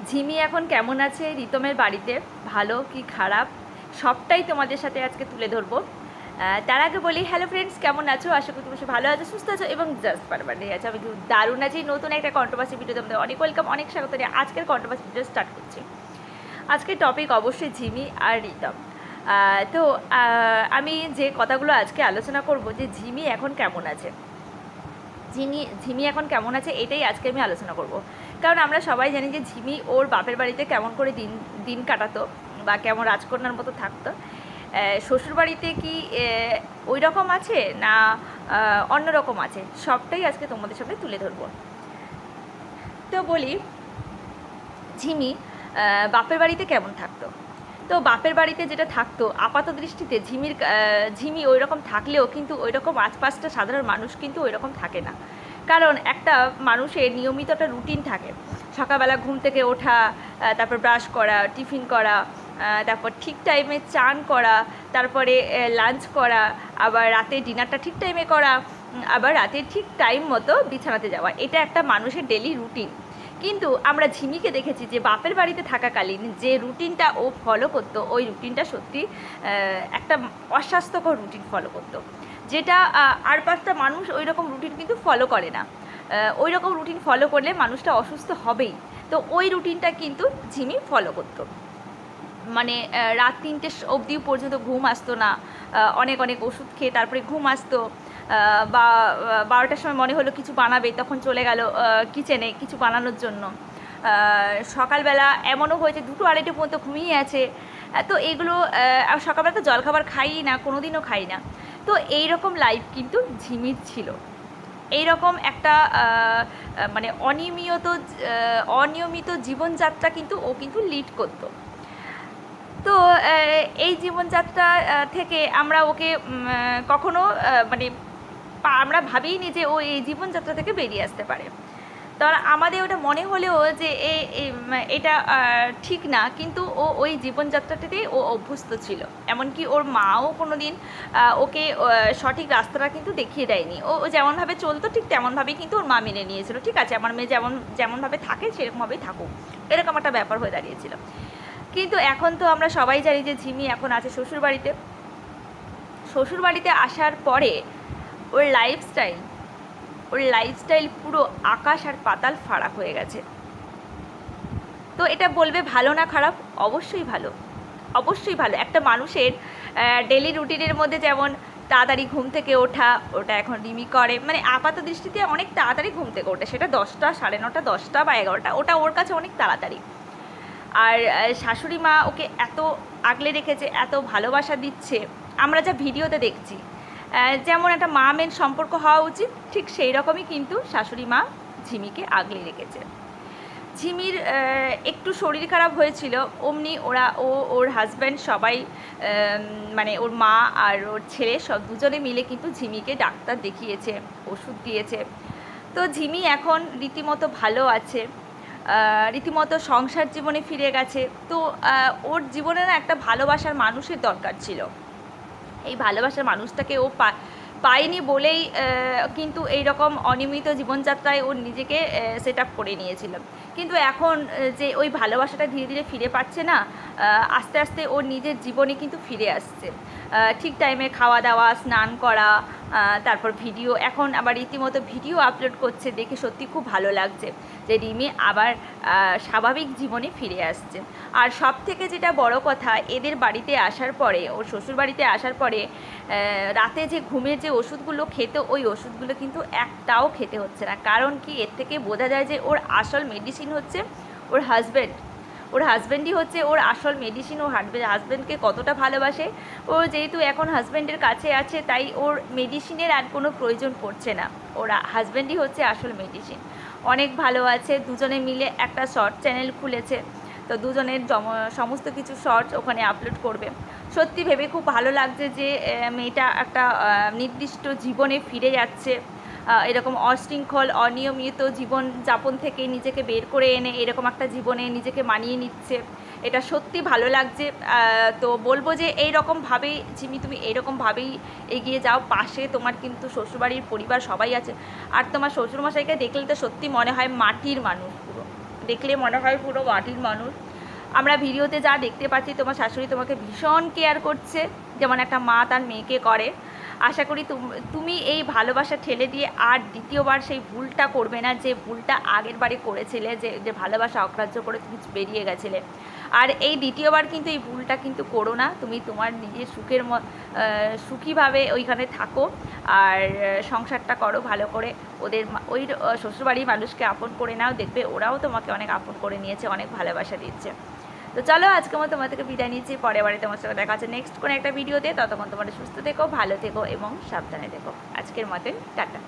ঝিমি এখন কেমন আছে রিতমের বাড়িতে, ভালো কি খারাপ সবটাই তোমাদের সাথে আজকে তুলে ধরবো। তার আগে বলি, হ্যালো ফ্রেন্ডস, কেমন আছো? আশা করি তুমি ভালো আছো, সুস্থ আছো এবং জাস্ট পারবারে আছো। আমি কিন্তু দারুণ আছি। নতুন একটা কন্ট্রোভার্সি ভিডিও তোমাদের অনেক ওয়েলকাম, অনেক স্বাগত নিয়ে আজকের কন্ট্রোভার্সি ভিডিও স্টার্ট করছি। আজকের টপিক অবশ্যই ঝিমি আর রিতম। তো আমি যে কথাগুলো আজকে আলোচনা করব, যে ঝিমি এখন কেমন আছে, ঝিমি এখন কেমন আছে, এটাই আজকে আমি আলোচনা করব। কারণ আমরা সবাই জানি যে ঝিমি ওর বাপের বাড়িতে কেমন করে দিন কাটাতো বা কেমন রাজকন্যার মতো থাকতো। শ্বশুরবাড়িতে কি ওই রকম আছে না অন্য রকম আছে, সবটাই আজকে তোমাদের সামনে তুলে ধরবো। তো বলি, ঝিমি বাপের বাড়িতে কেমন থাকতো। তো বাপের বাড়িতে যেটা থাকতো, আপাত দৃষ্টিতে ঝিমি ওই রকম থাকলেও কিন্তু ওই রকম আশপাশটা সাধারণ মানুষ কিন্তু ওই রকম থাকে না। কারণ একটা মানুষের নিয়মিত একটা রুটিন থাকে। সকালবেলা ঘুম থেকে ওঠা, তারপর ব্রাশ করা, টিফিন করা, তারপর ঠিক টাইমে চান করা, তারপরে লাঞ্চ করা, আবার রাতে ডিনারটা ঠিক টাইমে করা, আবার রাতে ঠিক টাইম মতো বিছানাতে যাওয়া, এটা একটা মানুষের ডেলি রুটিন। কিন্তু আমরা ঝিমিকে দেখেছি যে বাপের বাড়িতে থাকাকালীন যে রুটিনটা ও ফলো করতো, ওই রুটিনটা সত্যি একটা অস্বাস্থ্যকর রুটিন ফলো করতো, যেটা আর পাঁচটা মানুষ ওই রকম রুটিন কিন্তু ফলো করে না। ওই রকম রুটিন ফলো করলে মানুষটা অসুস্থ হবেই। তো ওই রুটিনটা কিন্তু ঝিমি ফলো করতো। মানে রাত 3টে অবধি পর্যন্ত ঘুম আসতো না, অনেক অনেক ওষুধ খেয়ে তারপরে ঘুম আসতো। বা 12টার সময় মনে হলো কিছু বানাবে, তখন চলে গেল কিচেনে কিছু বানানোর জন্য। সকালবেলা এমনও হয়েছে 2-2-2:30 পর্যন্ত ঘুমিয়ে আছে। তো এগুলো সকালবেলা তো জলখাবার খাই না, কোনো দিনও খাই না। তো এই রকম লাইফ কিন্তু ঝিমির ছিল। এই রকম একটা মানে অনিয়মিত জীবনযাত্রা কিন্তু ও কিন্তু লিড করতো। তো এই জীবনযাত্রা থেকে আমরা ওকে কখনো মানে আমরা ভাবিনি যে ও এই জীবনযাত্রা থেকে বেরিয়ে আসতে পারে। তো আমাদের ওটা মনে হলেও যে এটা ঠিক না, কিন্তু ও ওই জীবনযাত্রাটাতেই ও অভ্যস্ত ছিল। এমনকি ওর মাও কোনো দিন ওকে সঠিক রাস্তাটা কিন্তু দেখিয়ে দেয়নি। ও যেমনভাবে চলতো ঠিক তেমনভাবেই কিন্তু ওর মা মেনে নিয়েছিল। ঠিক আছে, আমার মেয়ে যেমনভাবে থাকে সেরকমভাবেই থাকুক, এরকম একটা ব্যাপার হয়ে দাঁড়িয়েছিল। কিন্তু এখন তো আমরা সবাই জানি যে ঝিমি এখন আছে শ্বশুরবাড়িতে। শ্বশুরবাড়িতে আসার পরে ওর লাইফস্টাইল পুরো আকাশ আর পাতাল ফারাক হয়ে গেছে। তো এটা বলবে ভালো না খারাপ? অবশ্যই ভালো, অবশ্যই ভালো। একটা মানুষের ডেলি রুটিনের মধ্যে যেমন তাড়াতাড়ি ঘুম থেকে ওঠা, ওটা এখন রিমি করে। মানে আপাত দৃষ্টিতে অনেক তাড়াতাড়ি ঘুম থেকে ওঠে, সেটা 10টা, 9:30, 10টা বা 11টা, ওটা ওর কাছে অনেক তাড়াতাড়ি। আর শাশুড়ি মা ওকে এত আগলে রেখেছে, এত ভালোবাসা দিচ্ছে, আমরা যা ভিডিওতে দেখছি। যেমন একটা মা মেয়ের সম্পর্ক হওয়া উচিত, ঠিক সেই রকমই কিন্তু শাশুড়ি মা ঝিমিকে আগলে রেখেছে। ঝিমির একটু শরীর খারাপ হয়েছিল, অমনি ওর হাজব্যান্ড সবাই, মানে ওর মা আর ওর ছেলে সব দুজনে মিলে কিন্তু ঝিমিকে ডাক্তার দেখিয়েছে, ওষুধ দিয়েছে। তো ঝিমি এখন রীতিমতো ভালো আছে, রীতিমতো সংসার জীবনে ফিরে গেছে। তো ওর জীবনে না একটা ভালোবাসার মানুষের দরকার ছিল। এই ভালোবাসার মানুষটাকে ও পায়নি বলেই কিন্তু এই রকম অনিয়মিত জীবনযাত্রায় ও নিজেকে সেট আপ করে নিয়েছিল। কিন্তু এখন যে ওই ভালোবাসাটা ধীরে ধীরে ফিরে পাচ্ছে না, আস্তে আস্তে ওর নিজের জীবনে কিন্তু ফিরে আসছে। ঠিক টাইমে খাওয়া দাওয়া, স্নান করা, তারপর ভিডিও, এখন আবার রীতিমতো ভিডিও আপলোড করছে, দেখে সত্যি খুব ভালো লাগছে যে রিমি আবার স্বাভাবিক জীবনে ফিরে আসছে। আর সব থেকে যেটা বড় কথা, এদের বাড়িতে আসার পরে, ওর শ্বশুর বাড়িতে আসার পরে রাতে যে ঘুমের যে ওষুধগুলো খেত, ওই ওষুধগুলো কিন্তু একটাও খেতে হচ্ছে না। কারণ কি, এর থেকে বোঝা যায় যে ওর আসল মেডিসিন হচ্ছে ওর হাজব্যান্ডই হচ্ছে ওর আসল মেডিসিন। ও হাজব্যান্ডকে কতটা ভালোবাসে। ও যেহেতু এখন হাজব্যান্ডের কাছে আছে, তাই ওর মেডিসিনের আর কোনো প্রয়োজন পড়ছে না। ওর হাজব্যান্ডই হচ্ছে আসল মেডিসিন। অনেক ভালো আছে, দুজনে মিলে একটা শর্ট চ্যানেল খুলেছে। তো দুজনের সমস্ত কিছু শর্টস ওখানে আপলোড করবে। সত্যি ভেবে খুব ভালো লাগছে যে মেয়েটা একটা নির্দিষ্ট জীবনে ফিরে যাচ্ছে। এরকম অশৃঙ্খল অনিয়মিত জীবনযাপন থেকে নিজেকে বের করে এনে এরকম একটা জীবনে নিজেকে মানিয়ে নিচ্ছে। এটা সত্যি ভালো লাগছে। তো বলবো যে এইরকমভাবেই ঝিমি, তুমি এইরকমভাবেই এগিয়ে যাও। পাশে তোমার কিন্তু শ্বশুরবাড়ির পরিবার সবাই আছে। আর তোমার শ্বশুরমশাইকে দেখলে তো সত্যি মনে হয় মাটির মানুষ পুরো। দেখলে মনে হয় পুরো মাটির মানুষ। আমরা ভিডিওতে যা দেখতে পাচ্ছি তোমার শাশুড়ি তোমাকে ভীষণ কেয়ার করছে, যেমন একটা মা তার মেয়েকে করে। আশা করি তুমি এই ভালোবাসা ঠেলে দিয়ে আর দ্বিতীয়বার সেই ভুলটা করবে না, যে ভুলটা আগের বারে করেছিলে, যে ভালোবাসা অগ্রাহ্য করে তুমি বেরিয়ে গেছিলে। আর এই দ্বিতীয়বার কিন্তু এই ভুলটা কিন্তু করো না। তুমি তোমার নিজের সুখীভাবে ওইখানে থাকো আর সংসারটা করো ভালো করে। ওই শ্বশুরবাড়ির মানুষকে আপন করে নাও, দেখবে ওরাও তোমাকে অনেক আপন করে নিয়েছে, অনেক ভালোবাসা দিচ্ছে। তো চলো আজকে মতো তোমার থেকে বিদায় নিচ্ছি, পরের বারে তোমার সাথে দেখা হচ্ছে নেক্সট কোনো একটা ভিডিওতে। ততক্ষণ তোমরা সুস্থ থেকো, ভালো থেকো এবং সাবধানে থেকো। আজকের মতন টাটা।